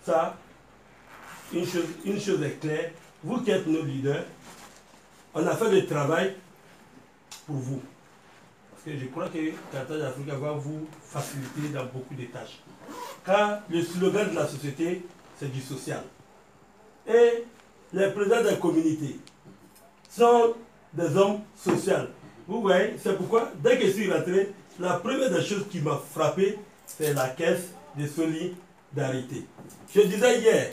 ça, une chose est claire, vous qui êtes nos leaders, on a fait le travail pour vous. Parce que je crois que Carthage Africa va vous faciliter dans beaucoup de tâches. Car le slogan de la société, c'est du social. Et les présidents des communautés sont des hommes sociaux. Vous voyez, c'est pourquoi, dès que je suis rentré, la première des choses qui m'a frappé, c'est la caisse de solidarité. Je disais hier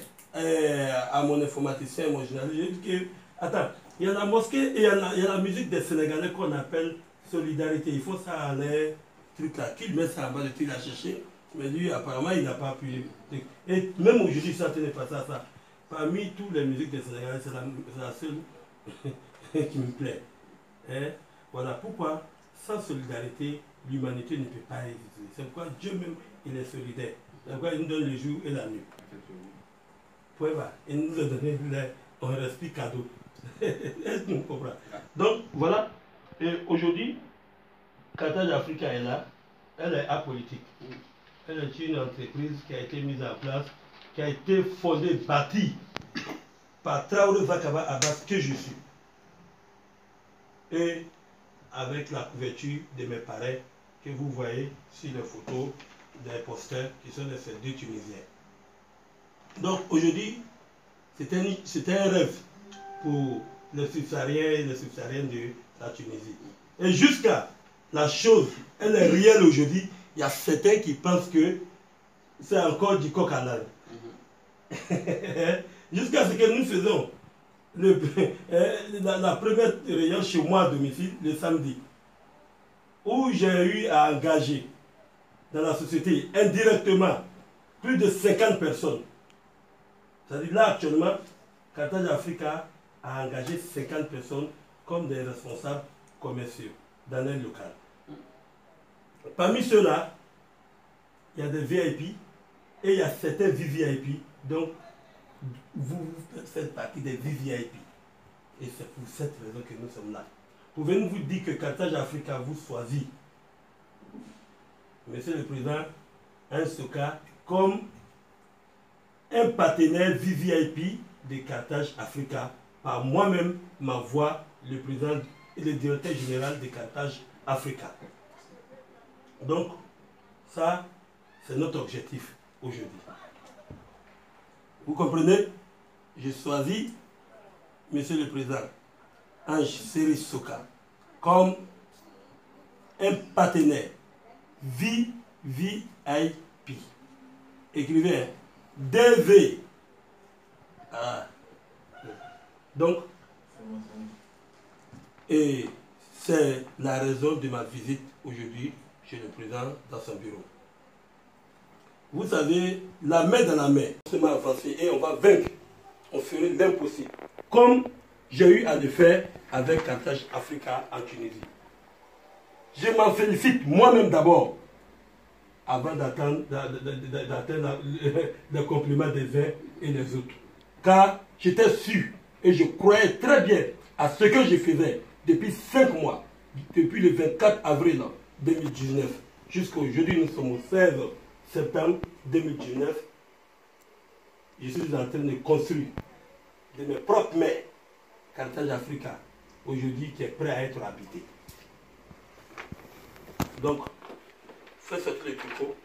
à mon informaticien, mon journaliste, j'ai dit que, attends, il y a la mosquée et il y a la musique des Sénégalais qu'on appelle solidarité. Il faut ça à l'air, truc là. Qui met ça en bas de truc à chercher? Mais lui, apparemment, il n'a pas pu. Et même aujourd'hui, ça tenait pas ça. Parmi toutes les musiques des Sénégalais, c'est la seule qui me plaît. Et voilà pourquoi, sans solidarité, l'humanité ne peut pas exister. C'est pourquoi Dieu même, il est solidaire. C'est pourquoi il nous donne le jour et la nuit. Point bas. Il nous a donné on respire cadeau. Est-ce qu'on comprend? Donc, voilà. Et aujourd'hui, Carthage Africa est là. Elle est apolitique. Elle est une entreprise qui a été mise en place, qui a été fondée, bâtie par Traoré Zakaba Abbas, que je suis. Et avec la couverture de mes parrains que vous voyez sur les photos des posters qui sont de ces deux Tunisiens. Donc aujourd'hui, c'était un rêve pour les subsahariens et les subsahariennes de la Tunisie. Et jusqu'à la chose, elle est réelle aujourd'hui, il y a certains qui pensent que c'est encore du coq à l'âne. Jusqu'à ce que nous faisons la première réunion chez moi à domicile le samedi, où j'ai eu à engager dans la société indirectement plus de 50 personnes. C'est-à-dire là actuellement, Carthage Africa a engagé 50 personnes comme des responsables commerciaux dans un local. Parmi ceux-là, il y a des VIP et il y a certains VVIP. Donc, vous faites partie des VVIP. Et c'est pour cette raison que nous sommes là. Pouvez-nous vous dire que Carthage Africa vous choisit, Monsieur le Président, un SOCA comme un partenaire VVIP de Carthage Africa par moi-même, ma voix, le président et le directeur général de Carthage Africa. Donc, ça, c'est notre objectif aujourd'hui. Vous comprenez? J'ai choisi, Monsieur le Président, Ange Seri Soka comme un partenaire VVIP. Écrivez DV. Ah. Donc, et c'est la raison de ma visite aujourd'hui chez le président dans son bureau. Vous savez, la main dans la main, on se met en français et on va vaincre. On ferait l'impossible. Comme j'ai eu à le faire avec Carthage Africa en Tunisie. Je m'en félicite moi-même d'abord, avant d'attendre le compliment des uns et des autres. Car j'étais sûr et je croyais très bien à ce que je faisais depuis 5 mois, depuis le 24 avril 2019 jusqu'à aujourd'hui, nous sommes au 16 septembre 2019. Je suis en train de construire de mes propres mains Carthage Africa, aujourd'hui qui est prêt à être habité. Donc, ça c'est le tricot.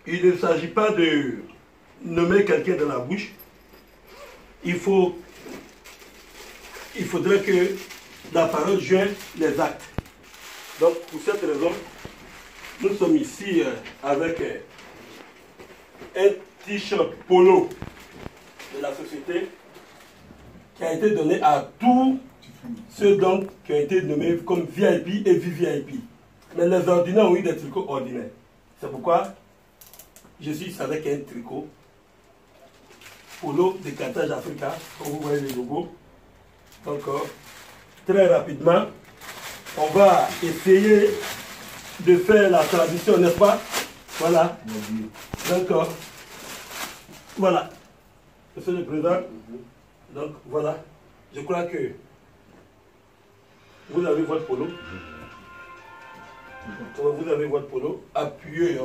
Il ne s'agit pas de nommer quelqu'un dans la bouche. Il faudrait que la parole joigne les actes. Donc, pour cette raison, nous sommes ici avec un t-shirt polo de la société qui a été donné à tous ceux donc qui ont été nommés comme VIP et VVIP. Mais les ordinaires ont eu des tricots ordinaires. C'est pourquoi je suis avec un tricot polo de Carthage Africa, comme vous voyez le logo. Donc, très rapidement, on va essayer de faire la traduction, n'est-ce pas? Voilà. Donc, voilà. Monsieur le Président, donc voilà. Je crois que vous avez votre polo. Vous avez votre polo appuyé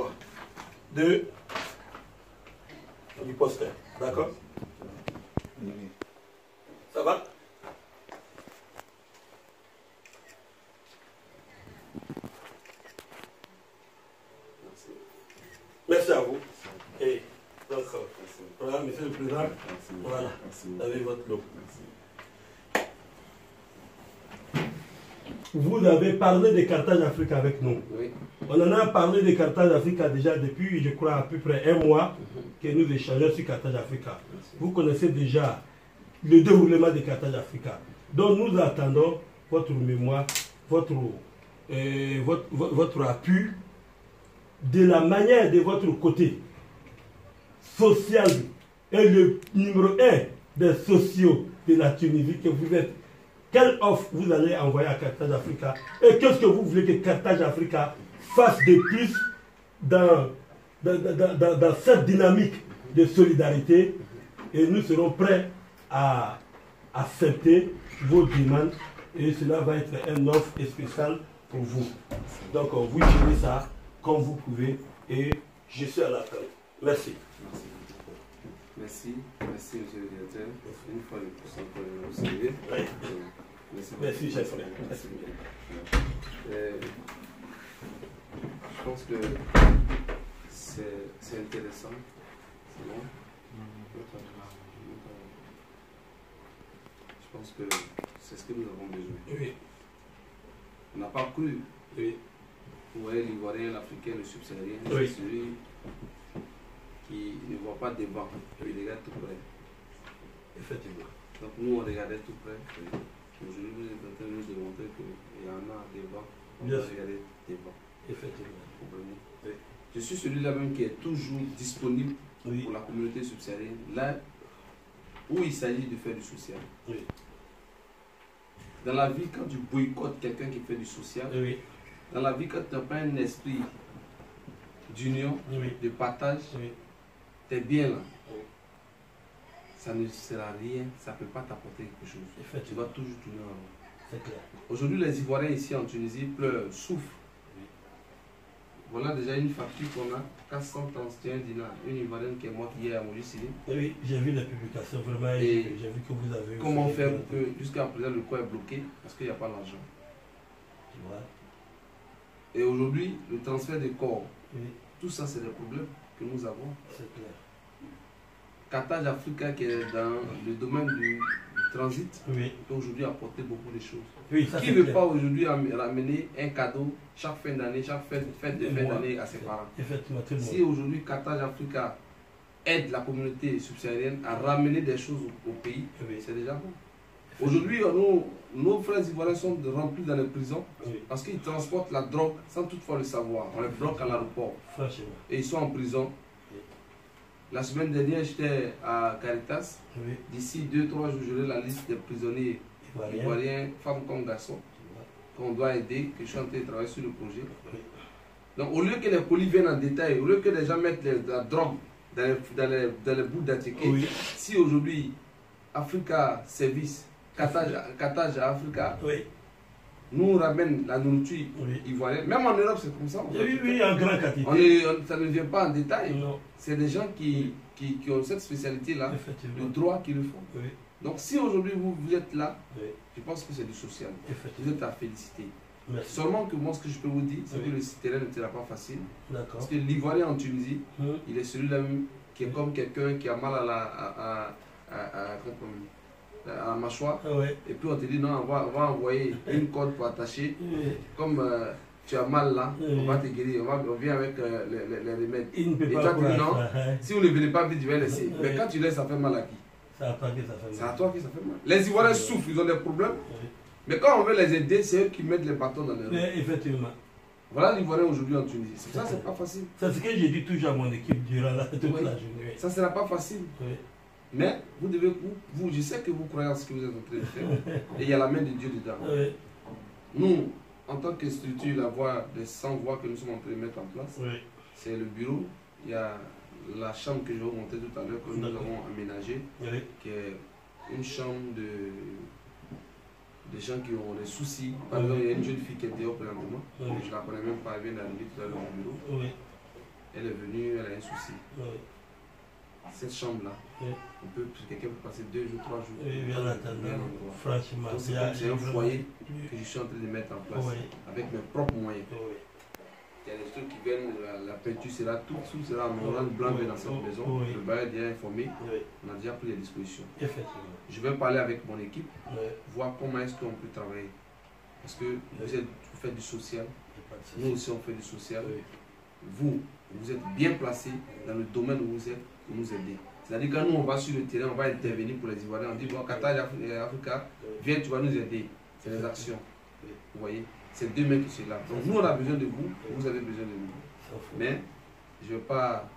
de du poster. D'accord? Ça va? Merci à vous. Et donc, voilà, monsieur le président, voilà, vous avez votre lot. Vous avez parlé de Carthage Afrique avec nous. Oui. On en a parlé de Carthage Africa déjà depuis, je crois, à peu près un mois que nous échangeons sur Carthage Africa. Vous connaissez déjà le déroulement de Carthage Africa. Donc nous attendons votre mémoire, votre appui de la manière de votre côté social et le numéro 1 des sociaux de la Tunisie que vous êtes. Quelle offre vous allez envoyer à Carthage Africa et qu'est-ce que vous voulez que Carthage Africa fasse de plus dans cette dynamique de solidarité, et nous serons prêts à accepter vos demandes et cela va être une offre spéciale pour vous. Donc vous gérez ça comme vous pouvez et je suis à l'attente. Merci. Merci, monsieur le directeur. Une fois de plus encore, vous saluer. Merci, chef frère. Merci. Je pense que c'est intéressant. C'est bon. Je pense que c'est ce que nous avons besoin. Oui. On n'a pas cru. Oui. Vous voyez, l'Ivoirien, l'Africain, le subsaharien, Oui. c'est celui qui ne voit pas devant, il regarde tout près. Effectivement. Donc nous, on regardait tout près. Aujourd'hui, vous êtes en train de nous démontrer qu'il y en a devant. On Bien va sûr. regarder devant. Effectivement. Vous comprenez? Oui. Je suis celui-là même qui est toujours disponible Oui. pour la communauté subsaharienne, là où il s'agit de faire du social. Oui. Dans la vie, quand tu boycottes quelqu'un qui fait du social, Oui. dans la vie, quand tu n'as pas un esprit d'union, Oui. de partage, Oui. tu es bien là. Oui. Ça ne sert à rien, ça ne peut pas t'apporter quelque chose. Tu Effectivement. vas toujours tourner en rond. C'est clair. Aujourd'hui, les Ivoiriens ici en Tunisie pleurent, souffrent. Voilà déjà une facture qu'on a, 431 dinars. Une Ivoirienne qui est morte hier à Moujissili. Oui, j'ai vu les publications vraiment et Et j'ai vu que vous avez... Comment faire pour que jusqu'à présent le corps est bloqué parce qu'il n'y a pas d'argent. Tu vois? Et aujourd'hui, le transfert des corps, Oui, tout ça c'est des problèmes que nous avons. c'est clair. Carthage Africa qui est dans le domaine du transit Oui, peut aujourd'hui apporter beaucoup de choses. oui, ça Qui c'est ne veut clair. pas aujourd'hui ramener un cadeau chaque fin d'année, chaque fête de fin d'année à ses parents? Effectivement, tout le monde. Si aujourd'hui Carthage Africa aide la communauté subsaharienne à ramener des choses au pays, Oui. c'est déjà bon. Aujourd'hui, nos frères ivoiriens sont remplis dans les prisons Oui, parce qu'ils transportent la drogue sans toutefois le savoir. On les bloque à l'aéroport franchement. et ils sont en prison. Oui. La semaine dernière, j'étais à Caritas. Oui, D'ici 2-3 jours, j'aurai la liste des prisonniers Ivoirien. ivoiriens, femmes comme garçons, Tu vois? qu'on doit aider, que je suis en train de travailler sur le projet. Oui. Donc, au lieu que les colis viennent en détail, au lieu que les gens mettent la drogue dans les bouts d'attiqués, Oui. si aujourd'hui, Africa Service, Carthage Africa, Oui, nous ramène la nourriture oui. ivoirienne, même en Europe, c'est comme ça. En fait. Oui, oui, en grande quantité. Ça ne vient pas en détail. Non, C'est des gens qui ont cette spécialité-là, effectivement. le droit qui le font. Oui, Donc, si aujourd'hui vous êtes là, oui, je pense que c'est du social. Vous effectivement. êtes à féliciter. Merci. Seulement que moi, ce que je peux vous dire, c'est Oui. que le terrain ne sera pas facile. D'accord. Parce que l'Ivoirien en Tunisie, Hum, il est celui-là même qui est Oui. comme quelqu'un qui a mal à la mâchoire. Ah ouais. Et puis on te dit non, on va envoyer une corde pour attacher. Oui. Comme tu as mal là, Oui. on va te guérir. On vient avec les remèdes. Il ne peut Et pas toi, tu dis courir. non. Si vous ne venez pas vite, je vais laisser. Oui. Mais quand tu laisses, ça fait mal à qui? Ça a pas que ça fait C'est à mal. toi que ça fait mal. Les Ivoiriens souffrent, ils ont des problèmes. Oui. Mais quand on veut les aider, c'est eux qui mettent les bâtons dans les roues. Mais effectivement. Voilà l'Ivoirien aujourd'hui en Tunisie. Ça, c'est pas facile. C'est ce que j'ai dit toujours à mon équipe durant toute Oui. la journée. Ça ne sera pas facile. Oui. Mais vous devez, je sais que vous croyez en ce que vous êtes en train de faire. Et il y a la main de Dieu dedans. Oui. Nous, en tant que structure, la voie des 100 voies que nous sommes en train de mettre en place, Oui. c'est le bureau. Il y a la chambre que je vais vous montrer tout à l'heure, que nous D'accord. avons aménagée, Oui. qui est une chambre de gens qui ont des soucis. Par Oui. exemple, il y a une jeune fille qui est dehors présentement. Oui. Je ne la connais même pas, elle vient d'arriver tout à l'heure au bureau. Oui. Elle est venue, elle a un souci. Oui. cette chambre-là, quelqu'un peut passer 2 jours, 3 jours. Oui, bien entendu. Franchement, c'est un foyer que je suis en train de mettre en place avec mes propres moyens. Il y a des trucs qui viennent, la peinture sera tout sera en orange blanc dans cette maison. Le bailleur est déjà informé, on a déjà pris les dispositions. Effectivement. Je vais parler avec mon équipe, voir comment est-ce qu'on peut travailler. Parce que vous faites du social, nous aussi on fait du social. Vous êtes bien placé dans le domaine où vous êtes pour nous aider. C'est-à-dire que quand nous on va sur le terrain, on va intervenir pour les Ivoiriens, on dit bon, Carthage Africa, viens, tu vas nous aider. C'est les actions. Vous voyez, c'est 2 mains qui sont là. Donc nous on a besoin de vous, vous avez besoin de nous. Mais je ne vais pas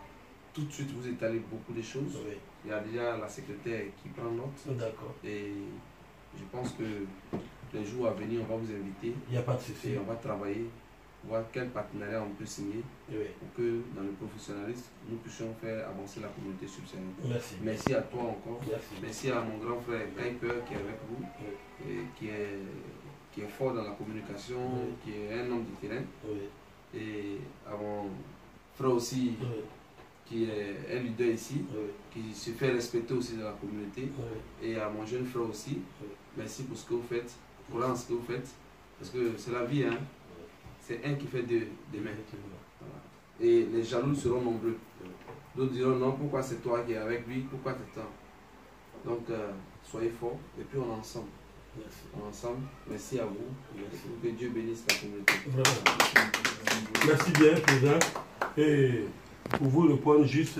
tout de suite vous étaler beaucoup de choses. Il y a déjà la secrétaire qui prend note. D'accord. Et je pense que les jours à venir, on va vous inviter. Il n'y a pas de souci. Et on va travailler, voir quel partenariat on peut signer pour que dans le professionnalisme, nous puissions faire avancer la communauté subsaharienne. Merci. Merci à toi encore. Merci. Merci à mon grand frère Kuiper qui est avec vous, et qui est fort dans la communication, qui est un homme du terrain. Et à mon frère aussi, qui est un leader ici, qui se fait respecter aussi dans la communauté. Et à mon jeune frère aussi, merci pour ce que vous faites, pour ce que vous faites, parce que c'est la vie, hein. C'est un qui fait deux mains. Voilà. Et les jaloux seront nombreux. D'autres diront non, pourquoi c'est toi qui es avec lui, pourquoi c'est toi. Donc soyez forts et puis on est ensemble. Merci. On est ensemble. Merci à vous. Merci. Que Dieu bénisse la communauté. Vraiment. Merci bien, président. Et pour vous répondre juste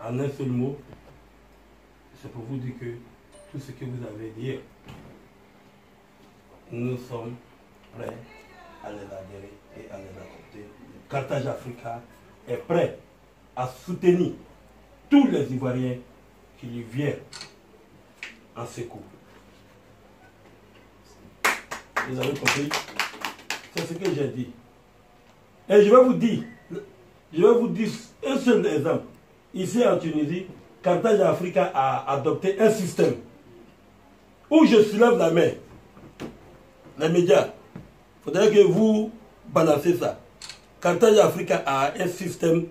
en un seul mot, c'est pour vous dire que tout ce que vous avez dit, nous sommes prêts à les adhérer et à les accepter. Carthage Africa est prêt à soutenir tous les Ivoiriens qui lui viennent en secours. Vous avez compris? C'est ce que j'ai dit. Et je vais vous dire un seul exemple. Ici en Tunisie, Carthage Africa a adopté un système où je soulève la main. Les médias, il faudrait que vous balancez ça. Carthage Africa a un système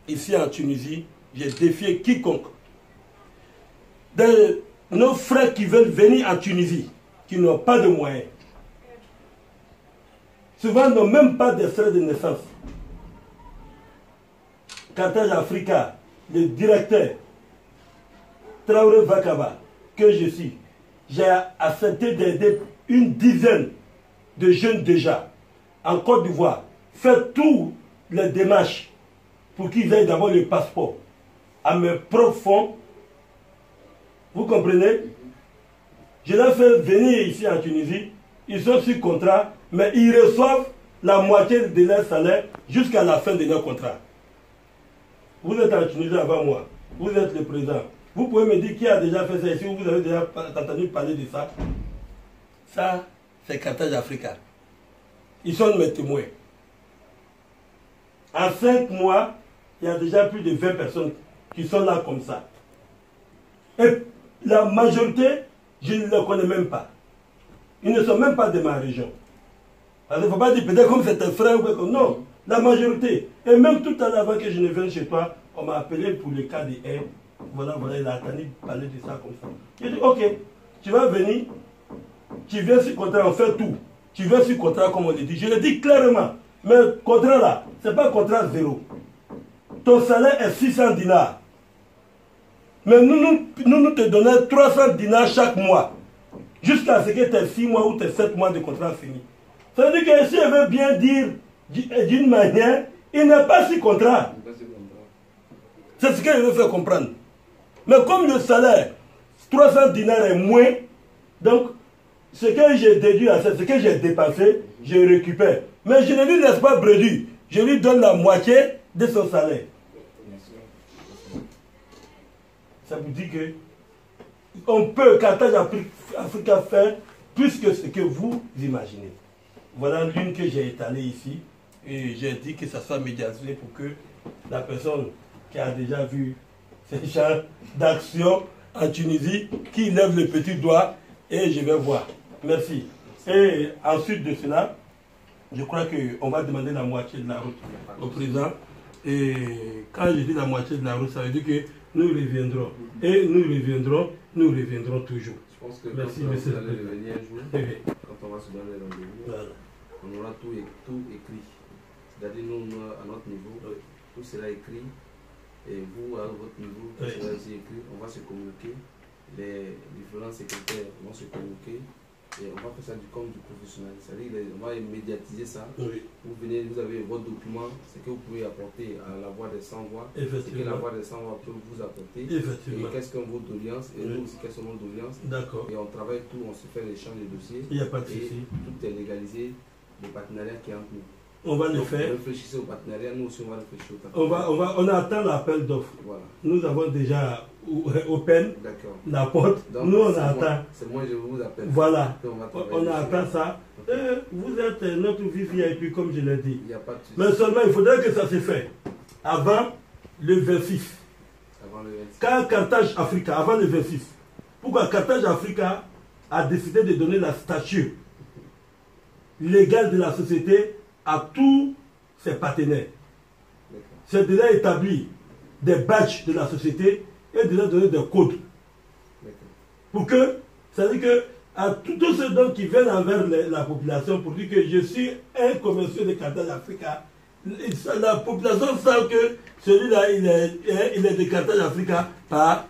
ici en Tunisie. J'ai défié quiconque. De nos frères qui veulent venir en Tunisie, qui n'ont pas de moyens, souvent n'ont même pas de frais de naissance. Carthage Africa, le directeur Traoré Vakaba, que je suis, j'ai accepté d'aider une dizaine de jeunes déjà en Côte d'Ivoire, faire toutes les démarches pour qu'ils aient d'abord le passeport à mes propres fonds. Vous comprenez? Je les fais venir ici en Tunisie, ils sont sur contrat, mais ils reçoivent la moitié de leur salaire jusqu'à la fin de leur contrat. Vous êtes en Tunisie avant moi, vous êtes le président. Vous pouvez me dire qui a déjà fait ça ici, vous avez déjà entendu parler de ça? Ça, c'est Carthage Africa. Ils sont mes témoins. En 5 mois, il y a déjà plus de 20 personnes qui sont là comme ça. Et la majorité, je ne les connais même pas. Ils ne sont même pas de ma région. Parce qu'il ne faut pas dire peut-être comme c'est un frère ou comme non. La majorité. Et même tout à l'heure avant que je ne vienne chez toi, on m'a appelé pour le cas de haine. Voilà, il a entendu parler de ça comme ça. J'ai dit, ok, tu vas venir, tu viens sur contrat, on fait tout. Tu viens sur contrat comme on le dit. Je le dis clairement. Mais le contrat là, ce n'est pas un contrat zéro. Ton salaire est 600 dinars. Mais nous te donnons 300 dinars chaque mois. Jusqu'à ce que tu aies 6 mois ou tes 7 mois de contrat fini. Ça veut dire que si elle veut bien dire d'une manière, il n'est pas sur contrat. C'est ce qu'elle veut faire comprendre. Mais comme le salaire, 300 dinars est moins, donc ce que j'ai déduit à ça, ce que j'ai dépensé, je récupère. Mais je ne lui laisse pas bredouille. Je lui donne la moitié de son salaire. Ça vous dit que on peut, Carthage Africa, faire plus que ce que vous imaginez. Voilà l'une que j'ai étalée ici. Et j'ai dit que ça soit médiatisé pour que la personne qui a déjà vu ces genre d'action en Tunisie, qui lève le petit doigt et je vais voir. Merci. Et ensuite de cela, je crois qu'on va demander la moitié de la route au président. Et quand je dis la moitié de la route, ça veut dire que nous reviendrons. Et nous reviendrons toujours. Je pense que merci, quand monsieur. vous allez revenir un jour, quand on va se donner rendez-vous, voilà. On aura tout écrit. C'est-à-dire nous, à notre niveau, tout sera écrit. Et vous, à votre niveau, tout sera aussi écrit. On va se communiquer. Les différents secrétaires vont se communiquer. Et on va faire ça comme du professionnel. C'est-à-dire qu'on va médiatiser ça. Vous venez, vous avez votre document, ce que vous pouvez apporter à la voix des 100 voix. Ce que la voix des 100 voix peut vous apporter. Et qu'est-ce qu'un vos doléances. Et nous aussi, quelles sont nos doléances. D'accord. Et on travaille tout, on se fait l'échange de dossiers. Il n'y a pas de souci. Tout est légalisé. Le partenariat qui est entre nous. On va le faire. Réfléchissez au partenariat, nous aussi on va réfléchir au partenariat. On attend l'appel d'offres. Voilà. Nous avons déjà open la porte. Donc, nous on attend. C'est moi je vous appelle. Voilà. On attend ça. Okay. Vous êtes notre VIP comme je l'ai dit. Mais seulement il faudrait que ça se fait avant le 26. Avant le 26. Quand Carthage Africa, avant le 26. Pourquoi Carthage Africa a décidé de donner la statue légale de la société à tous ses partenaires. C'est déjà établi des badges de la société et déjà donné des codes. Pour que, ça veut dire que à tous ceux donc qui viennent envers la population pour dire que je suis un commercial de Carthage Africa, la population sent que celui-là il est de Carthage Africa par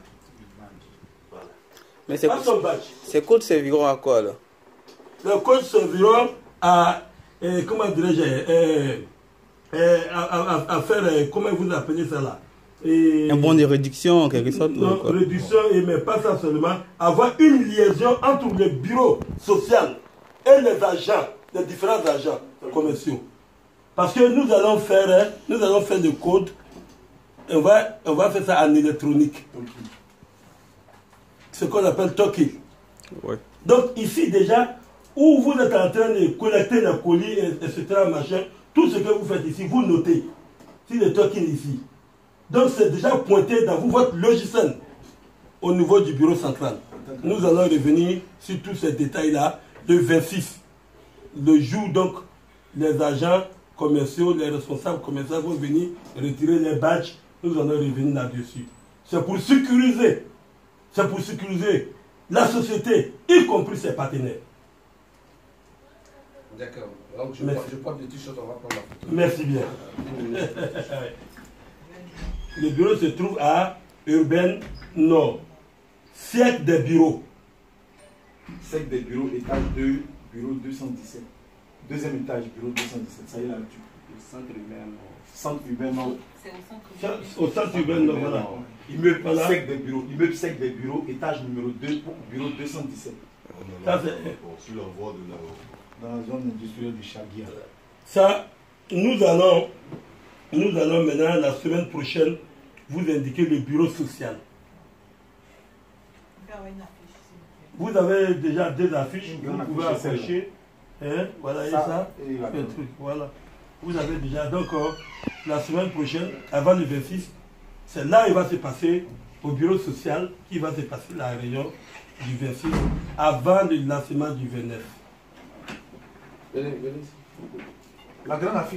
mais ces codes serviront à quoi là? Les codes serviront à comment dirais-je à faire comment vous appelez ça là un bon de réduction en quelque sorte. Non, réduction mais pas ça seulement, avoir une liaison entre le bureau social et les agents, les différents agents commerciaux. Parce que nous allons faire le code, on va faire ça en électronique. Ce qu'on appelle talking. Ouais. Donc ici déjà, où vous êtes en train de collecter les colis, etc., machin, tout ce que vous faites ici, vous notez. Si le token ici. Donc c'est déjà pointé dans votre logiciel au niveau du bureau central. Nous allons revenir sur tous ces détails-là le 26. Le jour donc, les agents commerciaux, les responsables commerciaux vont venir retirer les badges. Nous allons revenir là-dessus. C'est pour sécuriser. C'est pour sécuriser la société, y compris ses partenaires. D'accord. Donc je porte le t-shirt, on va prendre la photo. Merci bien. Le bureau se trouve à Urbaine Nord. Siècle des bureaux. Siècle des bureaux, étage 2, bureau 217. Deuxième étage, bureau 217. Ça y est là, le centre urbain Nord. Centre urbain Nord. C'est au centre urbain Nord, voilà. Immeuble sec des bureaux. Immeuble sec des bureaux, étage numéro 2, bureau 217. Ça, c'est sur la voie de la dans la zone industrielle du Chaguia. Ça, nous allons maintenant, la semaine prochaine, vous indiquer le bureau social. Vous avez déjà deux affiches, vous pouvez afficher. Hein, voilà, ça, et le truc, voilà. Vous avez déjà, donc, la semaine prochaine, avant le 26, c'est là il va se passer, au bureau social, qui va se passer la réunion du 26, avant le lancement du 29. Venez. La grande affiche.